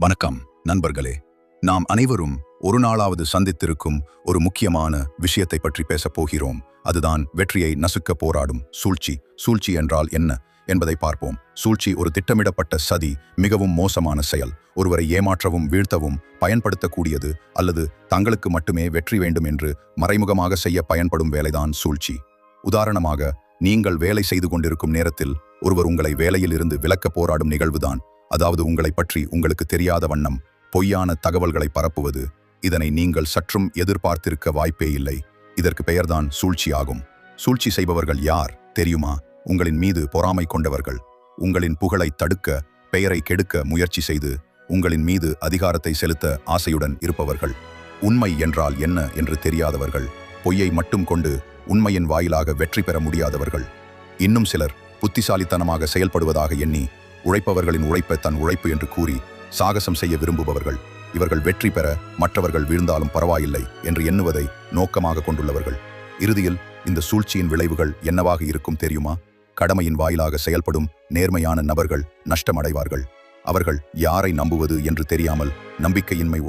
வணக்கம் நண்பர்களே. நாம் அனைவரும் ஒரு நாளாவது சந்தித்திருக்கும் ஒரு முக்கியமான விஷயத்தை பற்றி பேசப் போகிறோம். அதுதான் வெற்றியை நசுக்க போராடும் சூழ்ச்சி. சூழ்ச்சி என்றால் என்ன என்பதை பார்ப்போம். சூழ்ச்சி ஒரு திட்டமிடப்பட்ட சதி, மிகவும் மோசமான செயல். ஒருவரை ஏமாற்றவும் வீழ்த்தவும் பயன்படுத்தக்கூடியது, அல்லது தங்களுக்கு மட்டுமே வெற்றி வேண்டும் என்று மறைமுகமாக செய்ய பயன்படும் வேலைதான் சூழ்ச்சி. உதாரணமாக, நீங்கள் வேலை செய்து கொண்டிருக்கும் நேரத்தில் ஒருவர் உங்களை வேலையில் இருந்து விலக்க போராடும் நிகழ்வுதான். அதாவது உங்களை பற்றி உங்களுக்கு தெரியாத வண்ணம் பொய்யான தகவல்களை பரப்புவது. இதனை நீங்கள் சற்றும் எதிர்பார்த்திருக்க வாய்ப்பே இல்லை. இதற்கு பெயர்தான் சூழ்ச்சி ஆகும். சூழ்ச்சி செய்பவர்கள் யார் தெரியுமா? உங்களின் மீது பொறாமை கொண்டவர்கள், உங்களின் புகழை தடுக்க, பெயரை கெடுக்க முயற்சி செய்து உங்களின் மீது அதிகாரத்தை செலுத்த ஆசையுடன் இருப்பவர்கள், உண்மை என்றால் என்ன என்று தெரியாதவர்கள், பொய்யை மட்டும் கொண்டு உண்மையின் வாயிலாக வெற்றி பெற முடியாதவர்கள். இன்னும் சிலர் புத்திசாலித்தனமாக செயல்படுவதாக எண்ணி உழைப்பவர்களின் உழைப்பை தன் உழைப்பு என்று கூறி சாகசம் செய்ய விரும்புபவர்கள். இவர்கள் வெற்றி பெற மற்றவர்கள் வீழ்ந்தாலும் பரவாயில்லை என்று எண்ணுவதை நோக்கமாக கொண்டுள்ளவர்கள். இறுதியில் இந்த சூழ்ச்சியின் விளைவுகள் என்னவாக இருக்கும் தெரியுமா? கடமையின் வாயிலாக செயல்படும் நேர்மையான நபர்கள் நஷ்டமடைவார்கள். அவர்கள் யாரை நம்புவது என்று தெரியாமல் நம்பிக்கையின்மை